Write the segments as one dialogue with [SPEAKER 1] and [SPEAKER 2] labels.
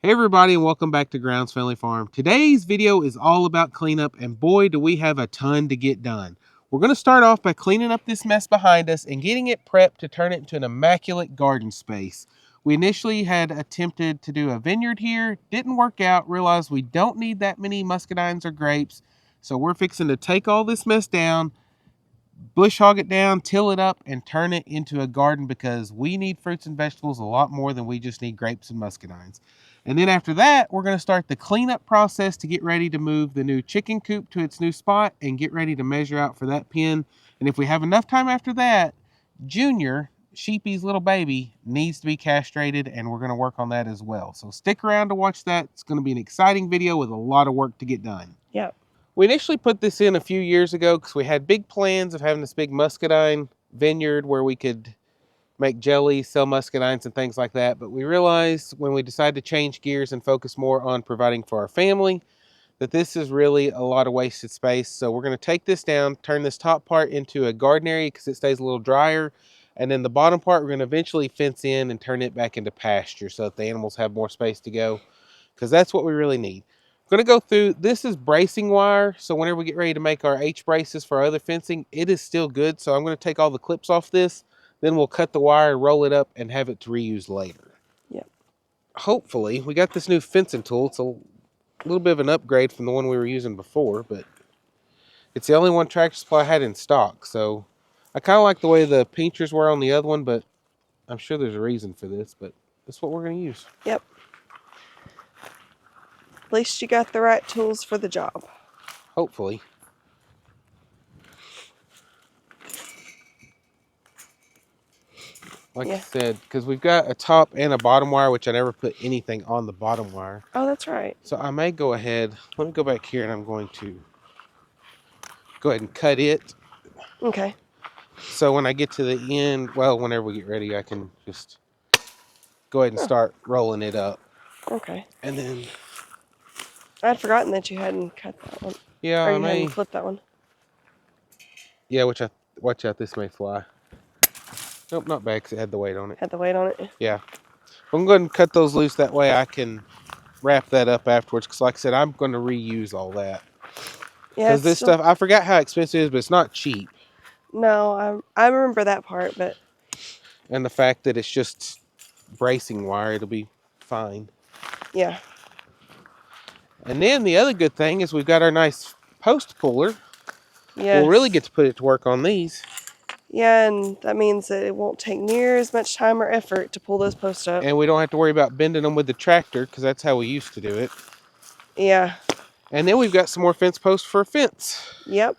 [SPEAKER 1] Hey everybody, and welcome back to Grounds Family Farm. Today's video is all about cleanup, and boy do we have a ton to get done. We're going to start off by cleaning up this mess behind us and getting it prepped to turn it into an immaculate garden space. We initially had attempted to do a vineyard here, didn't work out, realized we don't need that many muscadines or grapes, so we're fixing to take all this mess down, bush hog it down, till it up, and turn it into a garden because we need fruits and vegetables a lot more than we just need grapes and muscadines. And then after that, we're going to start the cleanup process to get ready to move the new chicken coop to its new spot and get ready to measure out for that pen. And if we have enough time after that, Junior, Sheepy's little baby, needs to be castrated, and we're going to work on that as well. So stick around to watch that. It's going to be an exciting video with a lot of work to get done.
[SPEAKER 2] Yep.
[SPEAKER 1] We initially put this in a few years ago because we had big plans of having this big muscadine vineyard where we could make jelly, sell muscadines and things like that. But we realized when we decided to change gears and focus more on providing for our family, that this is really a lot of wasted space. So we're going to take this down, turn this top part into a garden area because it stays a little drier. And then the bottom part, we're going to eventually fence in and turn it back into pasture so that the animals have more space to go, because that's what we really need. I'm going to go through, this is bracing wire. So whenever we get ready to make our H braces for our other fencing, it is still good. So I'm going to take all the clips off this. Then we'll cut the wire, roll it up, and have it to reuse later.
[SPEAKER 2] Yep.
[SPEAKER 1] Hopefully, we got this new fencing tool. It's a little bit of an upgrade from the one we were using before, but it's the only one Tractor Supply had in stock. So I kind of like the way the pinchers were on the other one, but I'm sure there's a reason for this, but that's what we're going to use.
[SPEAKER 2] Yep. At least you got the right tools for the job.
[SPEAKER 1] Hopefully. Like I said, because we've got a top and a bottom wire, which I never put anything on the bottom wire.
[SPEAKER 2] Oh, that's right.
[SPEAKER 1] So I may go ahead, let me go back here and I'm going to go ahead and cut it.
[SPEAKER 2] Okay.
[SPEAKER 1] So when I get to the end, well, whenever we get ready, I can just go ahead and start rolling it up.
[SPEAKER 2] Okay.
[SPEAKER 1] And then...
[SPEAKER 2] I'd forgotten that you hadn't cut that one.
[SPEAKER 1] Yeah,
[SPEAKER 2] or you hadn't flipped that one.
[SPEAKER 1] Yeah, watch out, this may fly. Nope, not bad because it had the weight on it.
[SPEAKER 2] Had the weight on it?
[SPEAKER 1] Yeah. I'm going to cut those loose. That way I can wrap that up afterwards. Because like I said, I'm going to reuse all that.
[SPEAKER 2] Yeah.
[SPEAKER 1] Because this stuff, I forgot how expensive it is, but it's not cheap.
[SPEAKER 2] No, I remember that part, but...
[SPEAKER 1] And the fact that it's just bracing wire, it'll be fine.
[SPEAKER 2] Yeah.
[SPEAKER 1] And then the other good thing is we've got our nice post puller.
[SPEAKER 2] Yeah.
[SPEAKER 1] We'll really get to put it to work on these.
[SPEAKER 2] Yeah, and that means that it won't take near as much time or effort to pull those posts up.
[SPEAKER 1] And we don't have to worry about bending them with the tractor, because that's how we used to do it.
[SPEAKER 2] Yeah.
[SPEAKER 1] And then we've got some more fence posts for a fence.
[SPEAKER 2] Yep.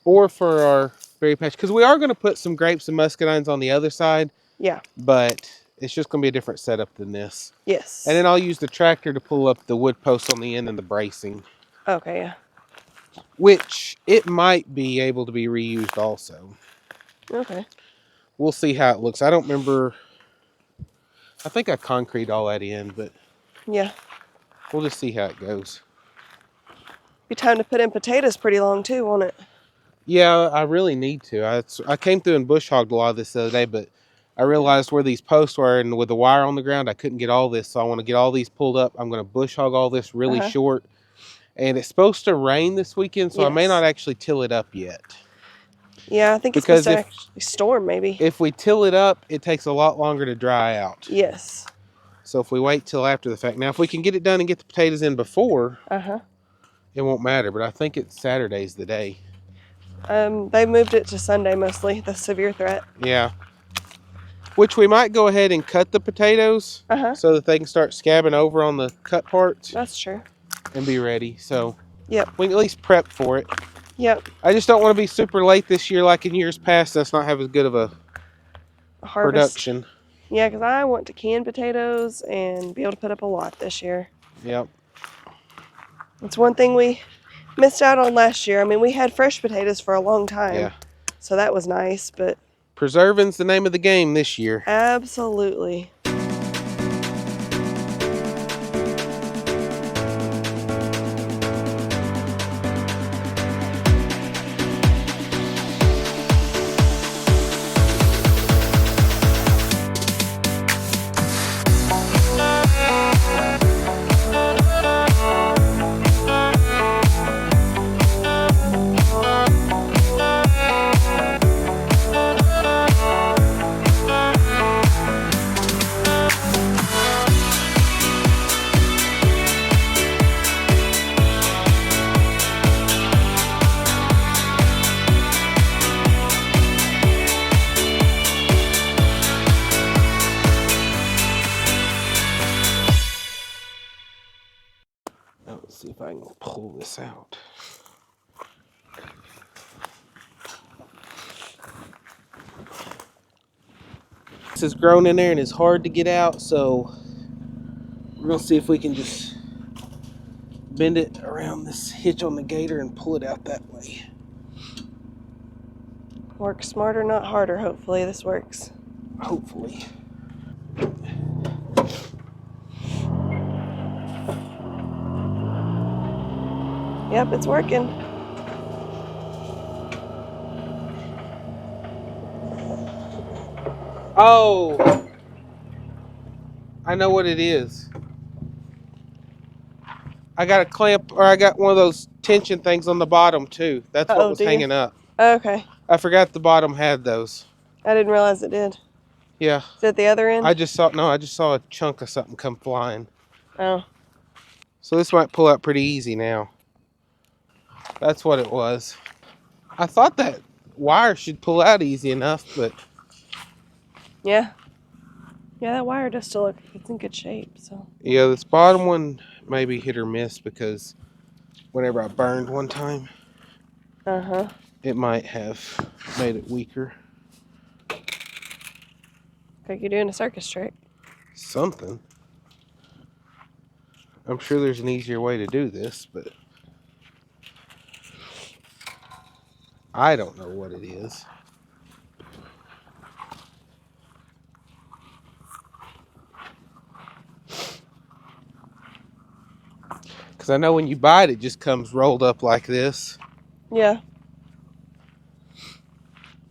[SPEAKER 1] Or for our berry patch, because we are going to put some grapes and muscadines on the other side.
[SPEAKER 2] Yeah.
[SPEAKER 1] But it's just going to be a different setup than this.
[SPEAKER 2] Yes.
[SPEAKER 1] And then I'll use the tractor to pull up the wood posts on the end and the bracing.
[SPEAKER 2] Okay, yeah.
[SPEAKER 1] Which it might be able to be reused also.
[SPEAKER 2] Okay.
[SPEAKER 1] We'll see how it looks. I don't remember. I think I concrete all that in, but
[SPEAKER 2] yeah,
[SPEAKER 1] we'll just see how it goes.
[SPEAKER 2] Be time to put in potatoes pretty long too, won't it?
[SPEAKER 1] Yeah, I really need to. I came through and bush hogged a lot of this the other day, but I realized where these posts were and with the wire on the ground, I couldn't get all this. So I want to get all these pulled up. I'm going to bush hog all this really short. And it's supposed to rain this weekend, so I may not actually till it up yet.
[SPEAKER 2] Yeah, I think it's supposed to actually storm, maybe.
[SPEAKER 1] If we till it up, it takes a lot longer to dry out.
[SPEAKER 2] Yes.
[SPEAKER 1] So if we wait till after the fact. Now, if we can get it done and get the potatoes in before, it won't matter. But I think it's Saturday's the day.
[SPEAKER 2] They moved it to Sunday mostly, the severe threat.
[SPEAKER 1] Yeah. Which we might go ahead and cut the potatoes so that they can start scabbing over on the cut parts.
[SPEAKER 2] That's true.
[SPEAKER 1] And be ready. So
[SPEAKER 2] yep,
[SPEAKER 1] we can at least prep for it.
[SPEAKER 2] Yep.
[SPEAKER 1] I just don't want to be super late this year like in years past. Let's not have as good of a production.
[SPEAKER 2] Yeah, because I want to can potatoes and be able to put up a lot this year.
[SPEAKER 1] Yep.
[SPEAKER 2] It's one thing we missed out on last year. I mean, we had fresh potatoes for a long time.
[SPEAKER 1] Yeah.
[SPEAKER 2] So that was nice, but...
[SPEAKER 1] Preserving's the name of the game this year.
[SPEAKER 2] Absolutely.
[SPEAKER 1] Let's see if I can pull this out. This has grown in there and it's hard to get out, so we're gonna see if we can just bend it around this hitch on the gator and pull it out that way.
[SPEAKER 2] Work smarter, not harder. Hopefully this works.
[SPEAKER 1] Hopefully.
[SPEAKER 2] Yep, it's working.
[SPEAKER 1] Oh, I know what it is. I got a clamp, or I got one of those tension things on the bottom too. That's what was
[SPEAKER 2] Do you?
[SPEAKER 1] hanging up.
[SPEAKER 2] Okay.
[SPEAKER 1] I forgot the bottom had those.
[SPEAKER 2] I didn't realize it did.
[SPEAKER 1] Yeah.
[SPEAKER 2] Is it the other end?
[SPEAKER 1] I just saw a chunk of something come flying.
[SPEAKER 2] Oh.
[SPEAKER 1] So this might pull out pretty easy now. That's what it was. I thought that wire should pull out easy enough, but
[SPEAKER 2] Yeah. Yeah, that wire does still look like it's in good shape, so.
[SPEAKER 1] yeah, this bottom one may be hit or miss because whenever I burned one time, it might have made it weaker.
[SPEAKER 2] Like you're doing a circus trick.
[SPEAKER 1] Something. I'm sure there's an easier way to do this, but I don't know what it is. Because I know when you buy it, it just comes rolled up like this.
[SPEAKER 2] Yeah.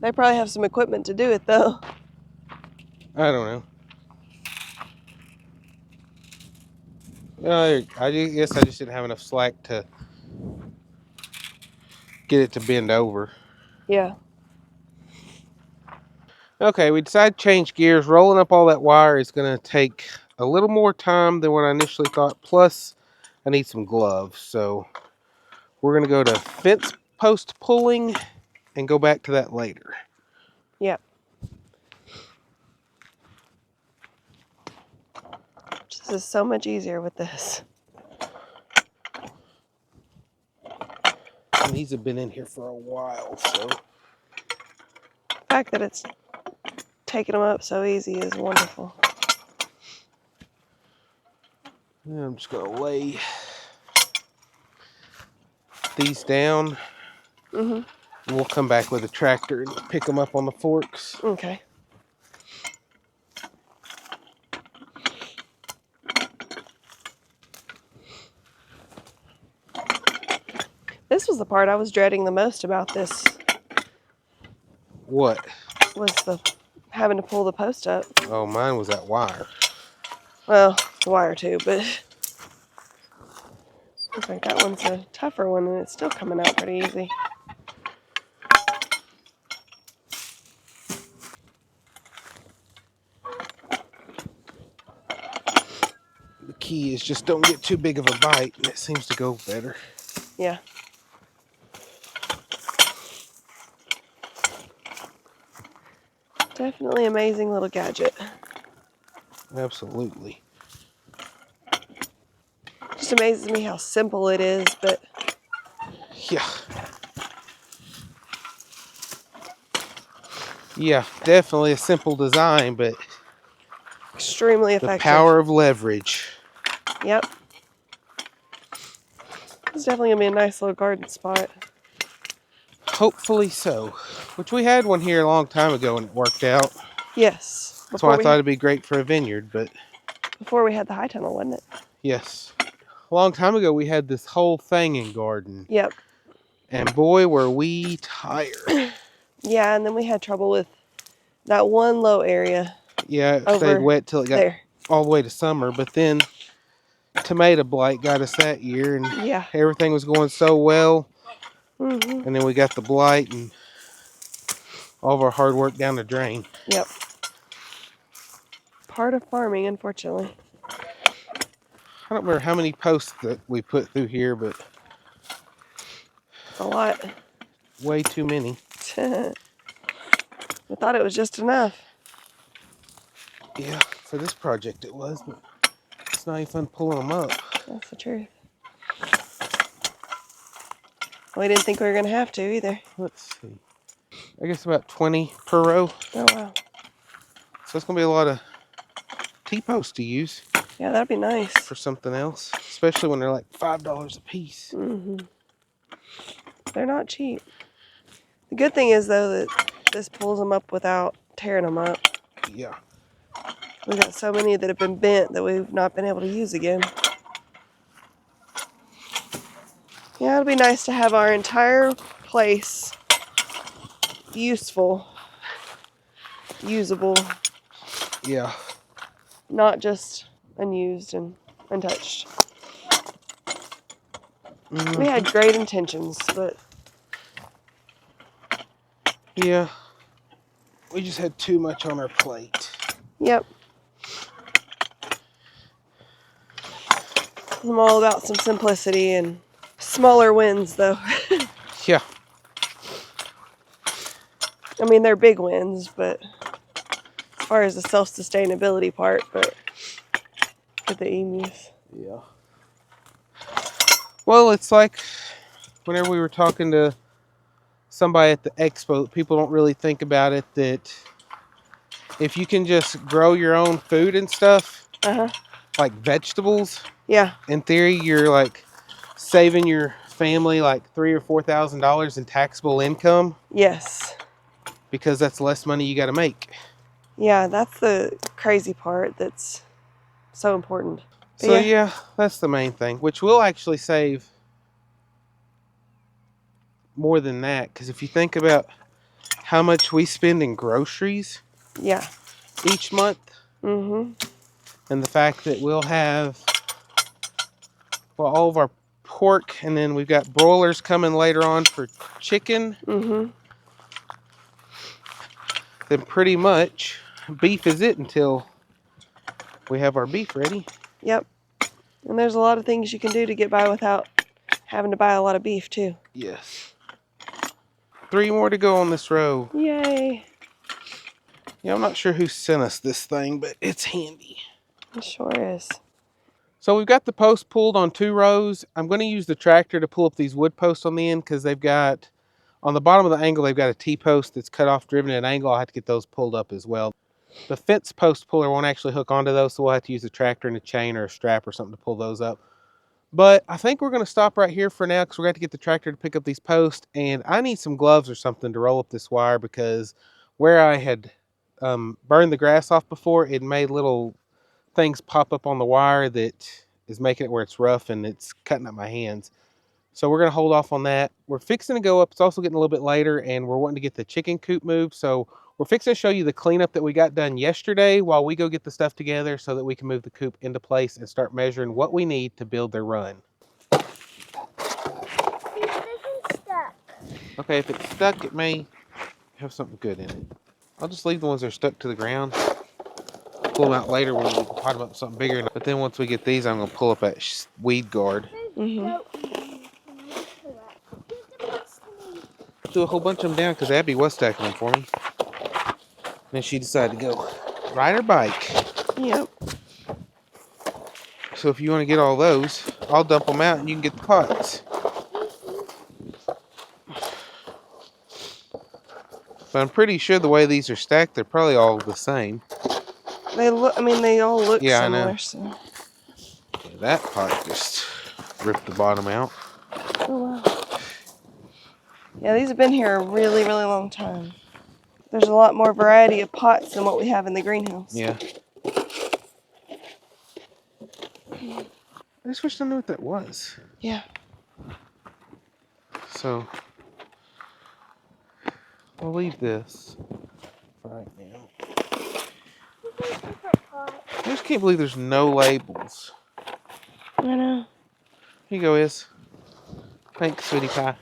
[SPEAKER 2] They probably have some equipment to do it, though.
[SPEAKER 1] I don't know. I guess I just didn't have enough slack to get it to bend over.
[SPEAKER 2] Yeah.
[SPEAKER 1] Okay, we decided to change gears. Rolling up all that wire is going to take a little more time than what I initially thought. Plus, I need some gloves. So we're going to go to fence post pulling and go back to that later.
[SPEAKER 2] Yep. This is so much easier with this.
[SPEAKER 1] And these have been in here for a while, so.
[SPEAKER 2] The fact that it's taking them up so easy is wonderful.
[SPEAKER 1] And I'm just going to lay these down. And we'll come back with a tractor and pick them up on the forks.
[SPEAKER 2] Okay. This was the part I was dreading the most about this.
[SPEAKER 1] What?
[SPEAKER 2] Was the having to pull the post up.
[SPEAKER 1] Oh, mine was that wire.
[SPEAKER 2] Well, the wire too, but looks like that one's a tougher one and it's still coming out pretty easy.
[SPEAKER 1] The key is just don't get too big of a bite, and it seems to go better.
[SPEAKER 2] Yeah. Definitely amazing little gadget.
[SPEAKER 1] Absolutely.
[SPEAKER 2] Just amazes me how simple it is, but
[SPEAKER 1] Yeah. Yeah, definitely a simple design, but
[SPEAKER 2] extremely
[SPEAKER 1] the
[SPEAKER 2] effective.
[SPEAKER 1] power of leverage.
[SPEAKER 2] Yep. It's definitely gonna be a nice little garden spot.
[SPEAKER 1] Hopefully so. Which we had one here a long time ago and it worked out.
[SPEAKER 2] Yes.
[SPEAKER 1] That's why I thought it'd be great for a vineyard, but
[SPEAKER 2] before we had the high tunnel, wasn't it?
[SPEAKER 1] yes. A long time ago we had this whole thing in garden.
[SPEAKER 2] Yep.
[SPEAKER 1] And boy were we tired.
[SPEAKER 2] Yeah, and then we had trouble with that one low area.
[SPEAKER 1] Yeah, it stayed wet till it got
[SPEAKER 2] there.
[SPEAKER 1] All the way to summer, but then tomato blight got us that year, and
[SPEAKER 2] yeah,
[SPEAKER 1] everything was going so well. And then we got the blight, and all of our hard work down the drain.
[SPEAKER 2] Yep. Part of farming, unfortunately.
[SPEAKER 1] I don't remember how many posts that we put through here, but
[SPEAKER 2] it's a lot.
[SPEAKER 1] Way too many.
[SPEAKER 2] I thought it was just enough.
[SPEAKER 1] Yeah, for this project it was, but it's not even fun pulling them up.
[SPEAKER 2] That's the truth. We didn't think we were going to have to either.
[SPEAKER 1] Let's see. I guess about 20 per row.
[SPEAKER 2] Oh, wow.
[SPEAKER 1] So it's going to be a lot of T-posts to use.
[SPEAKER 2] Yeah, that'd be nice.
[SPEAKER 1] For something else. Especially when they're like $5 a piece.
[SPEAKER 2] Mm-hmm. They're not cheap. The good thing is, though, that this pulls them up without tearing them up.
[SPEAKER 1] Yeah.
[SPEAKER 2] We've got so many that have been bent that we've not been able to use again. Yeah, it'll be nice to have our entire place useful, usable.
[SPEAKER 1] Yeah.
[SPEAKER 2] Not just unused and untouched.
[SPEAKER 1] Mm-hmm.
[SPEAKER 2] We had great intentions, but...
[SPEAKER 1] Yeah. We just had too much on our plate.
[SPEAKER 2] Yep. I'm all about some simplicity and smaller wins, though.
[SPEAKER 1] Yeah.
[SPEAKER 2] I mean, they're big wins, but as far as the self-sustainability part, but with the emus.
[SPEAKER 1] Yeah. Well, it's like whenever we were talking to somebody at the expo, people don't really think about it, that if you can just grow your own food and stuff, like vegetables,
[SPEAKER 2] yeah,
[SPEAKER 1] in theory, you're like saving your family like $3,000 or $4,000 in taxable income.
[SPEAKER 2] Yes.
[SPEAKER 1] Because that's less money you got to make.
[SPEAKER 2] Yeah, that's the crazy part that's so important. But
[SPEAKER 1] so yeah, that's the main thing, which will actually save more than that. Because if you think about how much we spend in groceries each month, and the fact that we'll have all of our pork, and then we've got broilers coming later on for chicken, then pretty much beef is it until we have our beef ready.
[SPEAKER 2] Yep. And there's a lot of things you can do to get by without having to buy a lot of beef, too.
[SPEAKER 1] Yes. 3 more to go on this row.
[SPEAKER 2] Yay.
[SPEAKER 1] Yeah, I'm not sure who sent us this thing, but it's handy.
[SPEAKER 2] It sure is.
[SPEAKER 1] So we've got the post pulled on 2 rows. I'm going to use the tractor to pull up these wood posts on the end because they've got, on the bottom of the angle, they've got a T-post that's cut off, driven at an angle. I'll have to get those pulled up as well. The fence post puller won't actually hook onto those, so we'll have to use a tractor and a chain or a strap or something to pull those up. But I think we're going to stop right here for now because we're going to get the tractor to pick up these posts. And I need some gloves or something to roll up this wire because where I had burned the grass off before, it made little things pop up on the wire that is making it where it's rough and it's cutting up my hands. So we're going to hold off on that. We're fixing to go up. It's also getting a little bit later and we're wanting to get the chicken coop moved. So we're fixing to show you the cleanup that we got done yesterday while we go get the stuff together so that we can move the coop into place and start measuring what we need to build their run. Okay, if it's stuck, it may have something good in it. I'll just leave the ones that are stuck to the ground. Pull them out later when we can talk about something bigger. But then once we get these, I'm going to pull up that weed guard. Do a whole bunch of them down because Abby was stacking them for me. And then she decided to go ride her bike.
[SPEAKER 2] Yep.
[SPEAKER 1] So if you want to get all those, I'll dump them out and you can get the pots. But I'm pretty sure the way these are stacked, they're probably all the same.
[SPEAKER 2] They look, I mean, they all look
[SPEAKER 1] yeah,
[SPEAKER 2] similar.
[SPEAKER 1] I know.
[SPEAKER 2] So.
[SPEAKER 1] Yeah, that pot just ripped the bottom out.
[SPEAKER 2] Oh, wow. Yeah, these have been here a really, really long time. There's a lot more variety of pots than what we have in the greenhouse.
[SPEAKER 1] Yeah. I just wish I knew what that was.
[SPEAKER 2] Yeah.
[SPEAKER 1] So, I'll leave this for right now. I just can't believe there's no labels.
[SPEAKER 2] I know.
[SPEAKER 1] Here you go, Is. Thanks, sweetie pie.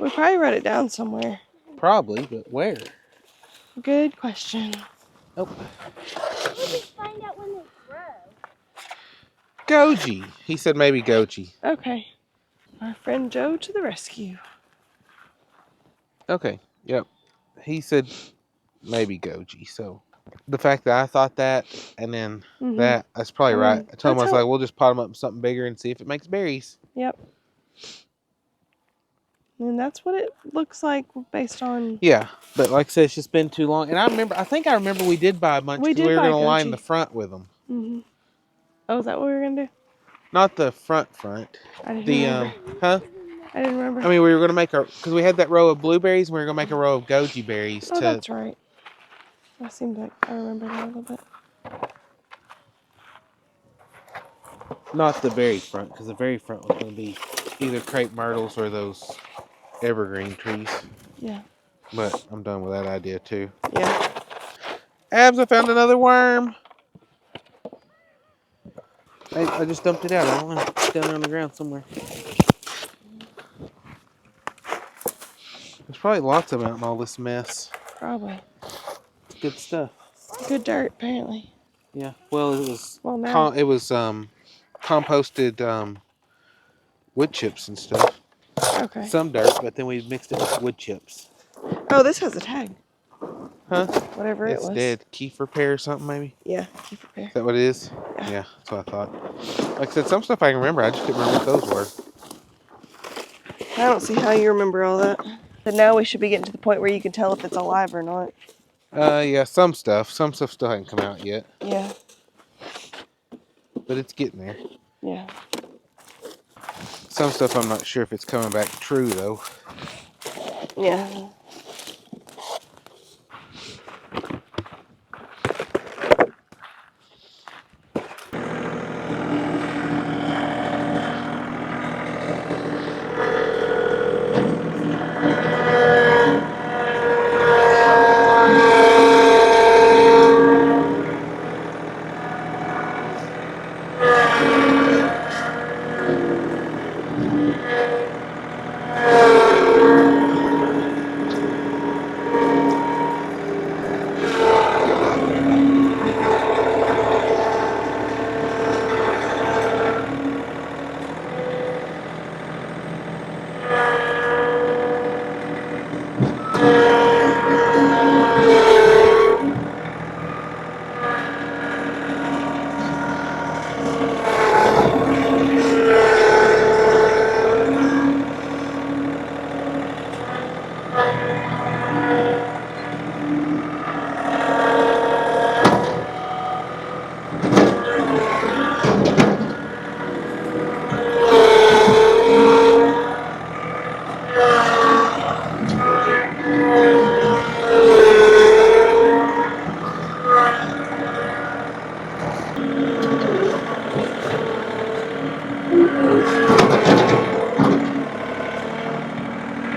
[SPEAKER 2] We probably wrote it down somewhere.
[SPEAKER 1] Probably, but where?
[SPEAKER 2] Good question.
[SPEAKER 1] Oh.
[SPEAKER 3] We'll just find out when they grow.
[SPEAKER 1] Goji. He said maybe Goji.
[SPEAKER 2] Okay. Our friend Joe to the rescue.
[SPEAKER 1] Okay, yep. He said maybe Goji, so the fact that I thought that and then that's probably right. I told him, I was like, we'll just pot them up with something bigger and see if it makes berries.
[SPEAKER 2] Yep. And that's what it looks like based on.
[SPEAKER 1] Yeah, but like I said, it's just been too long. And I think I remember we did buy a bunch
[SPEAKER 2] We
[SPEAKER 1] because
[SPEAKER 2] did
[SPEAKER 1] we were
[SPEAKER 2] buy
[SPEAKER 1] going to line the
[SPEAKER 2] goji.
[SPEAKER 1] front with them.
[SPEAKER 2] Mm-hmm. Oh, is that what we were gonna do?
[SPEAKER 1] Not the front.
[SPEAKER 2] I didn't
[SPEAKER 1] The
[SPEAKER 2] remember.
[SPEAKER 1] huh?
[SPEAKER 2] I didn't remember.
[SPEAKER 1] I mean, we were going to make because we had that row of blueberries, and we were going to make a row of goji berries
[SPEAKER 2] Oh,
[SPEAKER 1] to.
[SPEAKER 2] that's right. That seemed like I remember that a little bit.
[SPEAKER 1] Not the very front, because the very front was going to be either crepe myrtles or those evergreen trees.
[SPEAKER 2] Yeah.
[SPEAKER 1] But I'm done with that idea too.
[SPEAKER 2] Yeah.
[SPEAKER 1] Abs, I found another worm. I just dumped it out. I don't know. It's down there on the ground somewhere. There's probably lots of them out in all this mess.
[SPEAKER 2] Probably.
[SPEAKER 1] It's good stuff.
[SPEAKER 2] Good dirt, apparently.
[SPEAKER 1] Yeah. Well, it was.
[SPEAKER 2] Well, now.
[SPEAKER 1] Composted wood chips and stuff.
[SPEAKER 2] Okay.
[SPEAKER 1] Some dirt, but then we mixed it with wood chips.
[SPEAKER 2] Oh, this has a tag.
[SPEAKER 1] Huh?
[SPEAKER 2] Whatever
[SPEAKER 1] It's
[SPEAKER 2] it was.
[SPEAKER 1] dead. Kefir pear or something, maybe?
[SPEAKER 2] Yeah, keep it there.
[SPEAKER 1] Is that what it is? Yeah, that's what I thought. Like I said, some stuff I can remember. I just couldn't remember what those were.
[SPEAKER 2] I don't see how you remember all that. But now we should be getting to the point where you can tell if it's alive or not.
[SPEAKER 1] Yeah, some stuff. Some stuff still hasn't come out yet.
[SPEAKER 2] Yeah.
[SPEAKER 1] But it's getting there.
[SPEAKER 2] Yeah.
[SPEAKER 1] Some stuff I'm not sure if it's coming back true, though.
[SPEAKER 2] Yeah.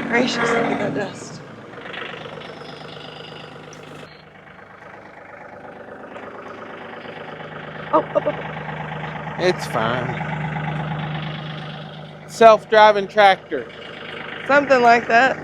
[SPEAKER 2] Gracious, look at that dust. Oh.
[SPEAKER 1] It's fine. Self-driving tractor.
[SPEAKER 2] Something like that.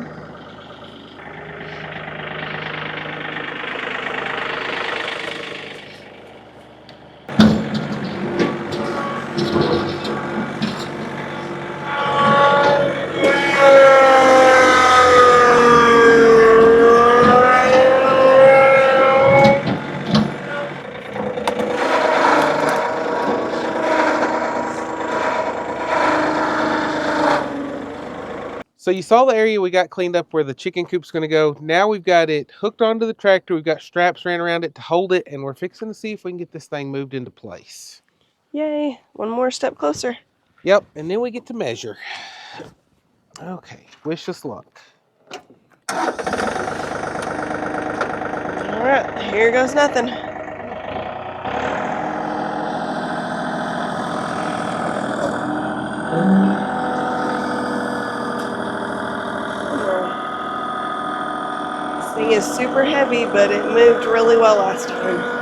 [SPEAKER 1] So you saw the area we got cleaned up where the chicken coop's going to go. Now we've got it hooked onto the tractor. We've got straps ran around it to hold it, and we're fixing to see if we can get this thing moved into place.
[SPEAKER 2] Yay. One more step closer.
[SPEAKER 1] Yep, and then we get to measure. Okay, wish us luck.
[SPEAKER 2] Alright, here goes nothing. This thing is super heavy, but it moved really well last time.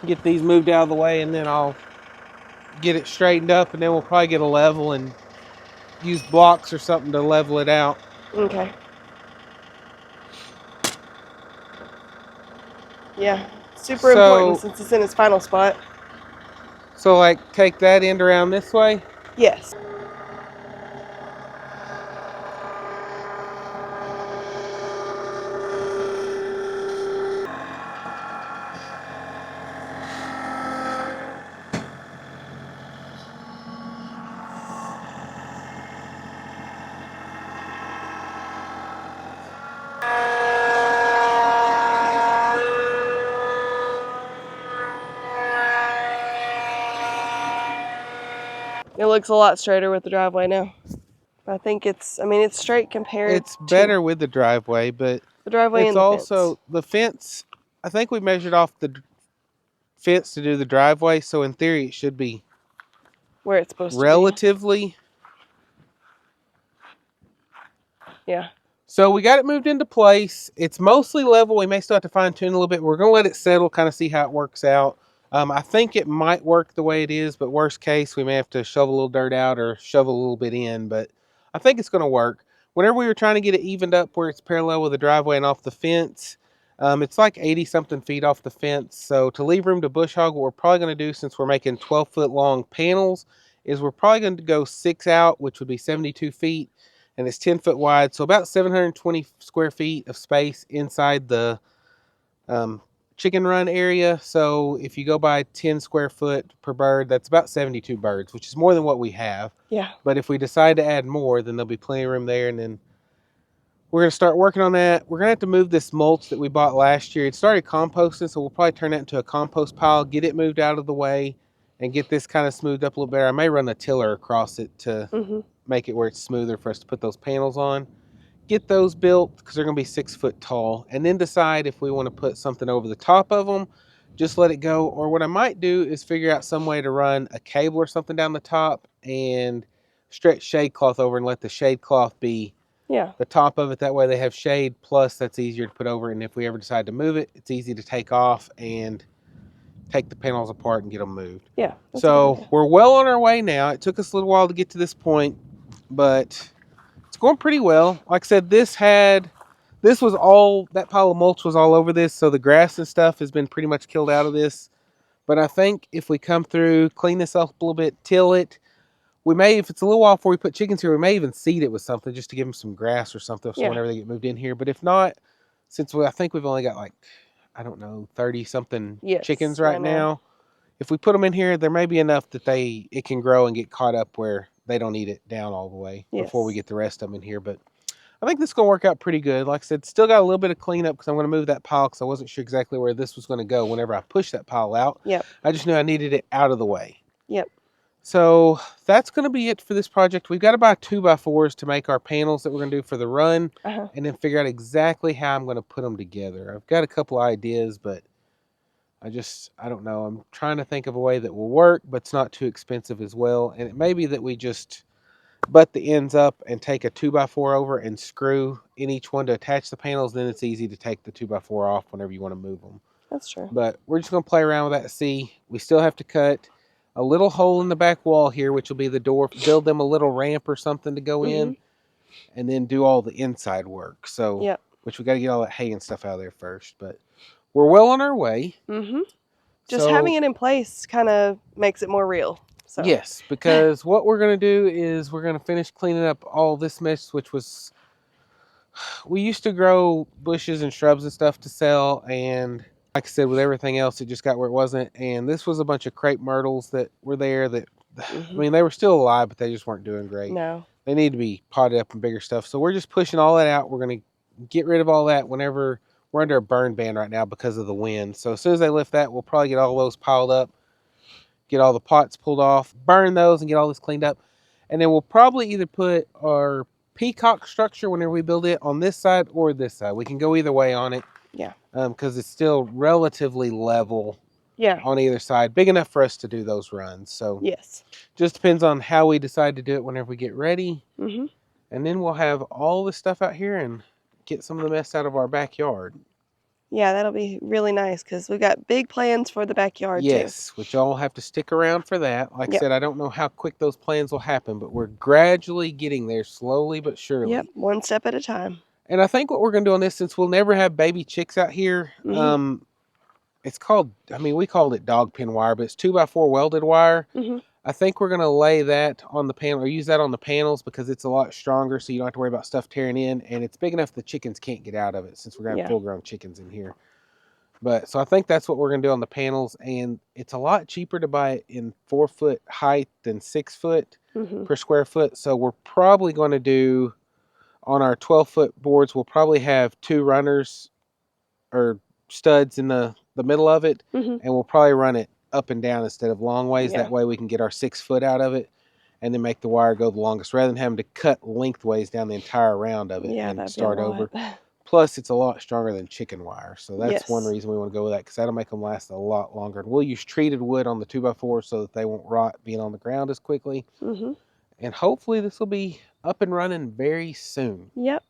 [SPEAKER 1] Get these moved out of the way, and then I'll get it straightened up, and then we'll probably get a level and use blocks or something to level it out.
[SPEAKER 2] Okay. Yeah, super important
[SPEAKER 1] So,
[SPEAKER 2] since it's in its final spot.
[SPEAKER 1] so like take that end around this way.
[SPEAKER 2] Yes. It looks a lot straighter with the driveway now. I think it's straight compared
[SPEAKER 1] It's
[SPEAKER 2] to
[SPEAKER 1] better with the driveway, but
[SPEAKER 2] the driveway
[SPEAKER 1] it's
[SPEAKER 2] and the
[SPEAKER 1] also
[SPEAKER 2] fence.
[SPEAKER 1] the fence. I think we measured off the fence to do the driveway, so in theory it should be
[SPEAKER 2] Where it's supposed to be.
[SPEAKER 1] relatively.
[SPEAKER 2] Yeah.
[SPEAKER 1] So we got it moved into place. It's mostly level. We may still have to fine tune a little bit. We're going to let it settle, kind of see how it works out. I think it might work the way it is, but worst case, we may have to shovel a little dirt out or shovel a little bit in. But I think it's going to work. Whenever we were trying to get it evened up where it's parallel with the driveway and off the fence, it's like 80-something feet off the fence. So to leave room to bush hog, what we're probably going to do, since we're making 12-foot long panels, is we're probably going to go 6 out, which would be 72 feet. And it's 10 foot wide, so about 720 square feet of space inside the chicken run area. So if you go by 10 square foot per bird, that's about 72 birds, which is more than what we have.
[SPEAKER 2] Yeah.
[SPEAKER 1] But if we decide to add more, then there'll be plenty of room there. And then we're going to start working on that. We're going to have to move this mulch that we bought last year. It started composting, so we'll probably turn that into a compost pile, get it moved out of the way, and get this kind of smoothed up a little better. I may run a tiller across it to make it where it's smoother for us to put those panels on. Get those built because they're going to be 6 foot tall, and then decide if we want to put something over the top of them. Just let it go. Or what I might do is figure out some way to run a cable or something down the top and stretch shade cloth over and let the shade cloth be the top of it. That way they have shade, plus that's easier to put over. And if we ever decide to move it, it's easy to take off and take the panels apart and get them moved.
[SPEAKER 2] Yeah.
[SPEAKER 1] So we're well on our way now. It took us a little while to get to this point, but it's going pretty well. Like I said, that pile of mulch was all over this, so the grass and stuff has been pretty much killed out of this. But I think if we come through, clean this up a little bit, till it, we may, if it's a little while before we put chickens here, we may even seed it with something just to give them some grass or something, so whenever they get moved in here. But if not, since I think we've only got like, I don't know, 30-something chickens right now. If we put them in here, there may be enough that it can grow and get caught up where they don't eat it down all the way before we get the rest of them in here. But I think this is going to work out pretty good. Like I said, still got a little bit of cleanup because I'm going to move that pile because I wasn't sure exactly where this was going to go whenever I pushed that pile out. I just knew I needed it out of the way. So that's going to be it for this project. We've got to buy 2x4s to make our panels that we're going to do for the run, and then figure out exactly how I'm going to put them together. I've got a couple ideas, but I don't know. I'm trying to think of a way that will work, but it's not too expensive as well. And it may be that we just butt the ends up and take a 2x4 over and screw in each one to attach the panels. Then it's easy to take the 2x4 off whenever you want to move them.
[SPEAKER 2] That's true.
[SPEAKER 1] But we're just going to play around with that to see. We still have to cut a little hole in the back wall here, which will be the door. Build them a little ramp or something to go in, and then do all the inside work. So, which we got to get all that hay and stuff out of there first. But we're well on our way.
[SPEAKER 2] Just having it in place kind of makes it more real. So.
[SPEAKER 1] Yes, because what we're going to do is we're going to finish cleaning up all this mess, which was, we used to grow bushes and shrubs and stuff to sell, and like I said, with everything else, it just got where it wasn't. And this was a bunch of crepe myrtles that were there that, I mean, they were still alive, but they just weren't doing great.
[SPEAKER 2] No.
[SPEAKER 1] They need to be potted up and bigger stuff. So we're just pushing all that out. We're going to get rid of all that whenever we're under a burn ban right now because of the wind. So as soon as they lift that, we'll probably get all those piled up, get all the pots pulled off, burn those, and get all this cleaned up. And then we'll probably either put our peacock structure whenever we build it on this side or this side. We can go either way on it.
[SPEAKER 2] Yeah.
[SPEAKER 1] Because it's still relatively level on either side. Big enough for us to do those runs. So just depends on how we decide to do it whenever we get ready. And then we'll have all this stuff out here and get some of the mess out of our backyard.
[SPEAKER 2] Yeah, that'll be really nice because we got big plans for the backyard too.
[SPEAKER 1] Which y'all have to stick around for that. Like I said, I don't know how quick those plans will happen, but we're gradually getting there, slowly but surely.
[SPEAKER 2] One step at a time.
[SPEAKER 1] And I think what we're going to do on this, since we'll never have baby chicks out here, it's called, I mean, we called it dog pin wire, but it's 2x4 welded wire.
[SPEAKER 2] Mm-hmm.
[SPEAKER 1] I think we're going to lay that on the panel or use that on the panels because it's a lot stronger so you don't have to worry about stuff tearing in. And it's big enough the chickens can't get out of it since we're going to have
[SPEAKER 2] Yeah.
[SPEAKER 1] full-grown chickens in here. But so I think that's what we're going to do on the panels. And it's a lot cheaper to buy it in 4-foot height than 6-foot
[SPEAKER 2] Mm-hmm.
[SPEAKER 1] per square foot. So we're probably going to do on our 12-foot boards, we'll probably have 2 runners or studs in the middle of it.
[SPEAKER 2] Mm-hmm.
[SPEAKER 1] And we'll probably run it up and down instead of long ways.
[SPEAKER 2] Yeah.
[SPEAKER 1] That way we can get our 6-foot out of it and then make the wire go the longest rather than having to cut lengthways down the entire round of it and
[SPEAKER 2] that'd
[SPEAKER 1] start
[SPEAKER 2] be a
[SPEAKER 1] over.
[SPEAKER 2] lot.
[SPEAKER 1] Plus, it's a lot stronger than chicken wire. So that's one
[SPEAKER 2] Yes.
[SPEAKER 1] reason we want to go with that because that'll make them last a lot longer. And we'll use treated wood on the 2x4 so that they won't rot being on the ground as quickly.
[SPEAKER 2] Mm-hmm.
[SPEAKER 1] And hopefully this will be up and running very soon.
[SPEAKER 2] Yep.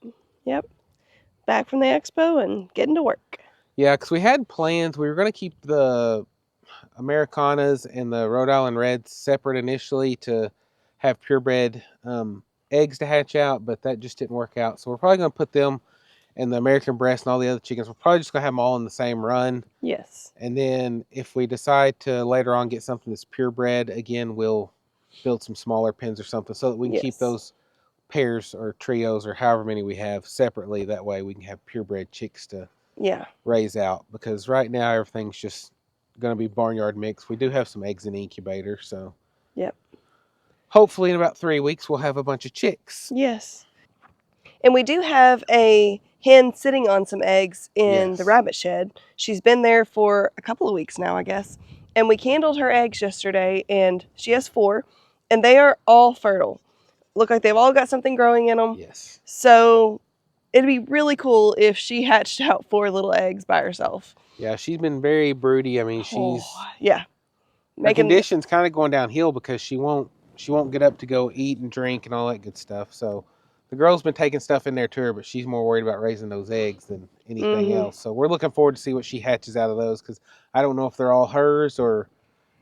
[SPEAKER 2] Back from the expo and getting to work.
[SPEAKER 1] Yeah, because we had plans. We were going to keep the Americanas and the Rhode Island Reds separate initially to have purebred eggs to hatch out, but that just didn't work out. So we're probably going to put them and the American breast and all the other chickens. We're probably just going to have them all in the same run.
[SPEAKER 2] Yes.
[SPEAKER 1] And then if we decide to later on get something that's purebred, again, we'll build some smaller pens or something so that we can keep
[SPEAKER 2] Yes.
[SPEAKER 1] those pairs or trios or however many we have separately. That way we can have purebred chicks to raise out, because right now everything's just going to be barnyard mix. We do have some eggs in the incubator, so
[SPEAKER 2] Yep.
[SPEAKER 1] hopefully in about 3 weeks we'll have a bunch of chicks.
[SPEAKER 2] Yes. And we do have a hen sitting on some eggs in the rabbit shed. She's been there for a couple of weeks now, I guess. And we candled her eggs yesterday, and she has 4, and they are all fertile. Look like they've all got something growing in them.
[SPEAKER 1] Yes.
[SPEAKER 2] So it'd be really cool if she hatched out 4 little eggs by herself.
[SPEAKER 1] Yeah, she's been very broody. I mean, she's
[SPEAKER 2] yeah.
[SPEAKER 1] her condition's kind of going downhill because she won't get up to go eat and drink and all that good stuff. So the girl's been taking stuff in there to her, but she's more worried about raising those eggs than anything else. So we're looking forward to see what she hatches out of those, because I don't know if they're all hers or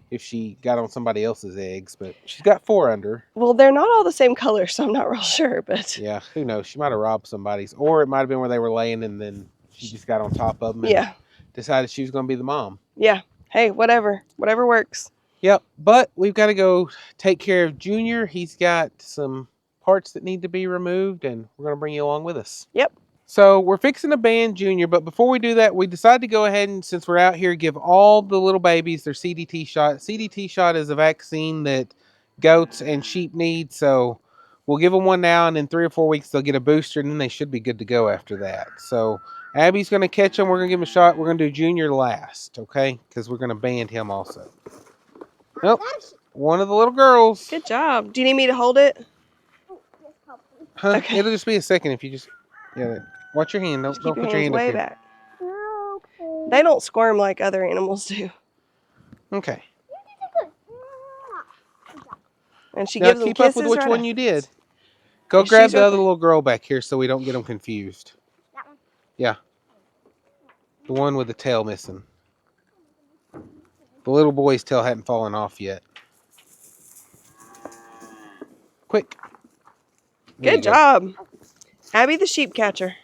[SPEAKER 1] if she got on somebody else's eggs, but she's got 4 under.
[SPEAKER 2] Well, they're not all the same color, so I'm not real sure, but
[SPEAKER 1] yeah, who knows? She might have robbed somebody's, or it might have been where they were laying and then she just got on top of them and decided she was going to be the mom.
[SPEAKER 2] Yeah. Hey, whatever works.
[SPEAKER 1] Yep, but we've got to go take care of Junior. He's got some parts that need to be removed, and we're going to bring you along with us.
[SPEAKER 2] Yep.
[SPEAKER 1] So we're fixing to ban Junior, but before we do that, we decided to go ahead and, since we're out here, give all the little babies their CDT shot. CDT shot is a vaccine that goats and sheep need, so we'll give them one now, and in 3 or 4 weeks they'll get a booster, and then they should be good to go after that. So Abby's going to catch them. We're going to give him a shot. We're going to do Junior last, okay? Because we're going to ban him also. Nope, one of the little girls.
[SPEAKER 2] Good job. Do you need me to hold it?
[SPEAKER 1] Huh?
[SPEAKER 2] Okay.
[SPEAKER 1] It'll just be a second if you just, watch your hand. Don't
[SPEAKER 2] Keep
[SPEAKER 1] put
[SPEAKER 2] your
[SPEAKER 1] your
[SPEAKER 2] hands
[SPEAKER 1] hand up
[SPEAKER 2] way
[SPEAKER 1] here.
[SPEAKER 2] back.
[SPEAKER 3] Okay.
[SPEAKER 2] They don't squirm like other animals do.
[SPEAKER 1] Okay.
[SPEAKER 2] And she
[SPEAKER 1] Now
[SPEAKER 2] gives them
[SPEAKER 1] keep
[SPEAKER 2] kisses
[SPEAKER 1] up with which
[SPEAKER 2] right
[SPEAKER 1] one
[SPEAKER 2] after.
[SPEAKER 1] you did. Go
[SPEAKER 2] Yeah,
[SPEAKER 1] grab
[SPEAKER 2] she's
[SPEAKER 1] the
[SPEAKER 2] right
[SPEAKER 1] other
[SPEAKER 2] there.
[SPEAKER 1] little girl back here so we don't get them confused.
[SPEAKER 3] That one?
[SPEAKER 1] Yeah. The one with the tail missing. The little boy's tail hadn't fallen off yet. Quick. There you
[SPEAKER 2] Good
[SPEAKER 1] go.
[SPEAKER 2] job. Abby the sheep catcher.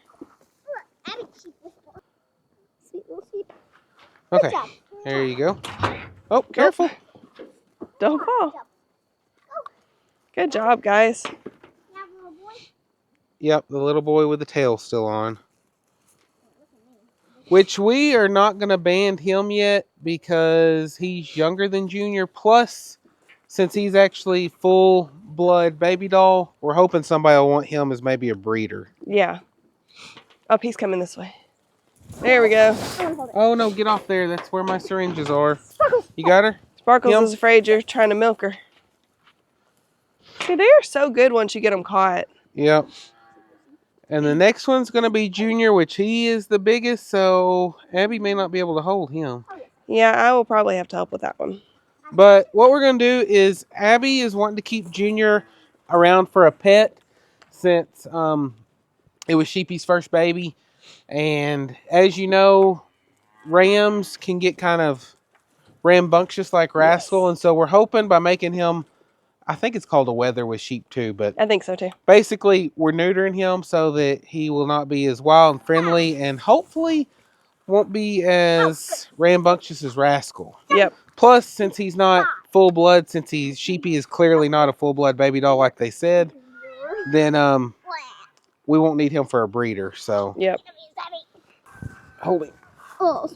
[SPEAKER 3] Abby, sheep whisperer. Sweet little sheep.
[SPEAKER 1] Okay.
[SPEAKER 3] Good job.
[SPEAKER 1] There you go. Oh, careful.
[SPEAKER 2] Don't fall. Good job, guys.
[SPEAKER 3] You have a little boy?
[SPEAKER 1] Yep, the little boy with the tail still on. Which we are not going to ban him yet because he's younger than Junior. Plus, since he's actually full-blood baby doll, we're hoping somebody will want him as maybe a breeder.
[SPEAKER 2] Yeah. Oh, he's coming this way. There we go.
[SPEAKER 1] Oh, no, get off there. That's where my syringes are. You got her?
[SPEAKER 2] Sparkles
[SPEAKER 1] Him?
[SPEAKER 2] is afraid you're trying to milk her. See, they are so good once you get them caught.
[SPEAKER 1] Yep. And the next one's going to be Junior, which he is the biggest, so Abby may not be able to hold him.
[SPEAKER 2] Yeah, I will probably have to help with that one.
[SPEAKER 1] But what we're going to do is Abby is wanting to keep Junior around for a pet since it was Sheepy's first baby. And as you know, rams can get kind of rambunctious like Rascal.
[SPEAKER 2] Yes.
[SPEAKER 1] And so we're hoping by making him, I think it's called a wether with sheep too, but
[SPEAKER 2] I think so too.
[SPEAKER 1] basically we're neutering him so that he will not be as wild and friendly. And hopefully won't be as rambunctious as Rascal.
[SPEAKER 2] Yep.
[SPEAKER 1] Plus, since he's not full blood, since Sheepy is clearly not a full blood baby doll like they said, then we won't need him for a breeder. So
[SPEAKER 2] Yep.
[SPEAKER 1] hold him.
[SPEAKER 3] Oh.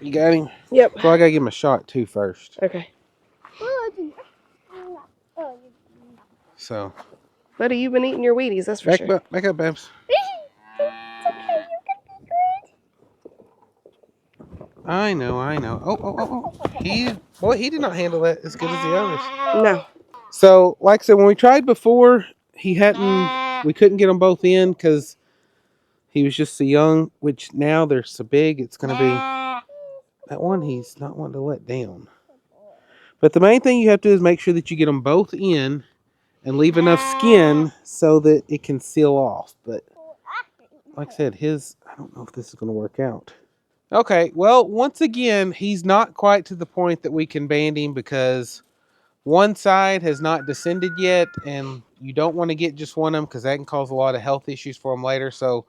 [SPEAKER 1] You got him?
[SPEAKER 2] Yep.
[SPEAKER 1] So I gotta give him a shot too first.
[SPEAKER 2] Okay.
[SPEAKER 1] So.
[SPEAKER 2] Buddy, you've been eating your Wheaties, that's for
[SPEAKER 1] Back
[SPEAKER 2] sure.
[SPEAKER 1] up, Babs.
[SPEAKER 3] It's okay, you're gonna be good.
[SPEAKER 1] I know. Oh. He did not handle that as good as the others.
[SPEAKER 2] No.
[SPEAKER 1] So, like I said, when we tried before, we couldn't get them both in because he was just so young, which now they're so big, it's going to be, that one he's not wanting to let down. But the main thing you have to do is make sure that you get them both in and leave enough skin so that it can seal off. But like I said, I don't know if this is going to work out. Okay, well, once again, he's not quite to the point that we can band him because one side has not descended yet, and you don't want to get just one of them because that can cause a lot of health issues for him later. So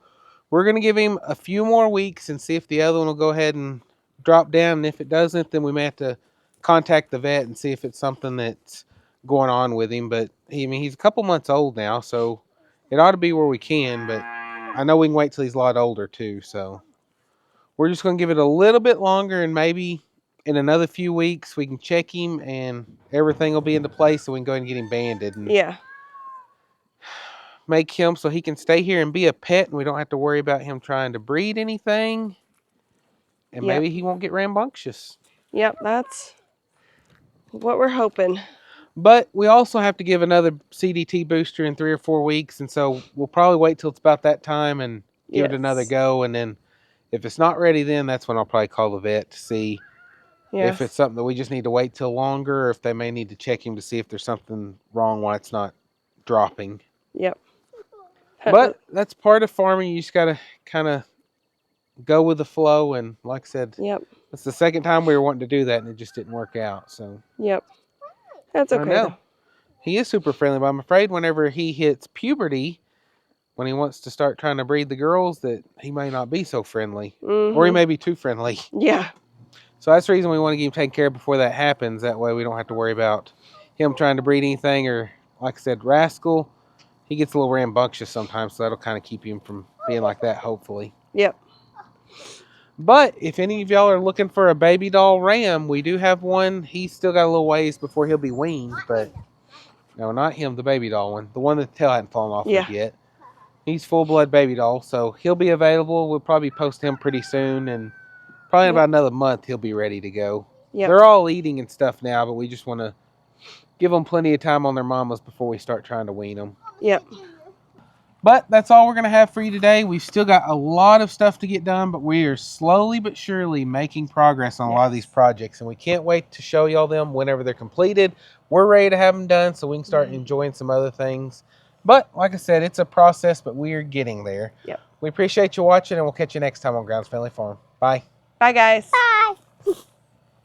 [SPEAKER 1] we're going to give him a few more weeks and see if the other one will go ahead and drop down. And if it doesn't, then we may have to contact the vet and see if it's something that's going on with him. But he's a couple months old now, so it ought to be where we can. But I know we can wait till he's a lot older too. So we're just going to give it a little bit longer, and maybe in another few weeks we can check him and everything will be into place so we can go ahead and get him banded and make him so he can stay here and be a pet, and we don't have to worry about him trying to breed anything, and maybe he won't get rambunctious.
[SPEAKER 2] Yep, that's what we're hoping.
[SPEAKER 1] But we also have to give another CDT booster in 3 or 4 weeks, and so we'll probably wait till it's about that time and give it another go, and then if it's not ready then, that's when I'll probably call the vet to see if it's something that we just need to wait till longer, or if they may need to check him to see if there's something wrong why it's not dropping.
[SPEAKER 2] Yep.
[SPEAKER 1] But that's part of farming. You just got to kind of go with the flow. And like I said, it's the second time we were wanting to do that, and it just didn't work out. So
[SPEAKER 2] that's okay.
[SPEAKER 1] I know. He is super friendly, but I'm afraid whenever he hits puberty, when he wants to start trying to breed the girls, that he may not be so friendly. Or he may be too friendly.
[SPEAKER 2] Yeah.
[SPEAKER 1] So that's the reason we want to get him taken care of before that happens. That way we don't have to worry about him trying to breed anything. Or, like I said, Rascal, he gets a little rambunctious sometimes, so that'll kind of keep him from being like that, hopefully.
[SPEAKER 2] Yep.
[SPEAKER 1] But if any of y'all are looking for a baby doll ram, we do have one. He's still got a little ways before he'll be weaned, but no, not him, the baby doll one. The one that the tail hadn't fallen off of yet. He's full-blood baby doll, so he'll be available. We'll probably post him pretty soon, and probably in about another month he'll be ready to go. They're all eating and stuff now, but we just want to give them plenty of time on their mamas before we start trying to wean them.
[SPEAKER 2] Yep.
[SPEAKER 1] But that's all we're going to have for you today. We've still got a lot of stuff to get done, but we are slowly but surely making progress on a lot of these projects, and we can't wait to show y'all them whenever they're completed. We're ready to have them done so we can start enjoying some other things. But like I said, it's a process, but we are getting there.
[SPEAKER 2] Yep.
[SPEAKER 1] We appreciate you watching, and we'll catch you next time on Grounds Family Farm. Bye.
[SPEAKER 2] Bye, guys.
[SPEAKER 3] Bye.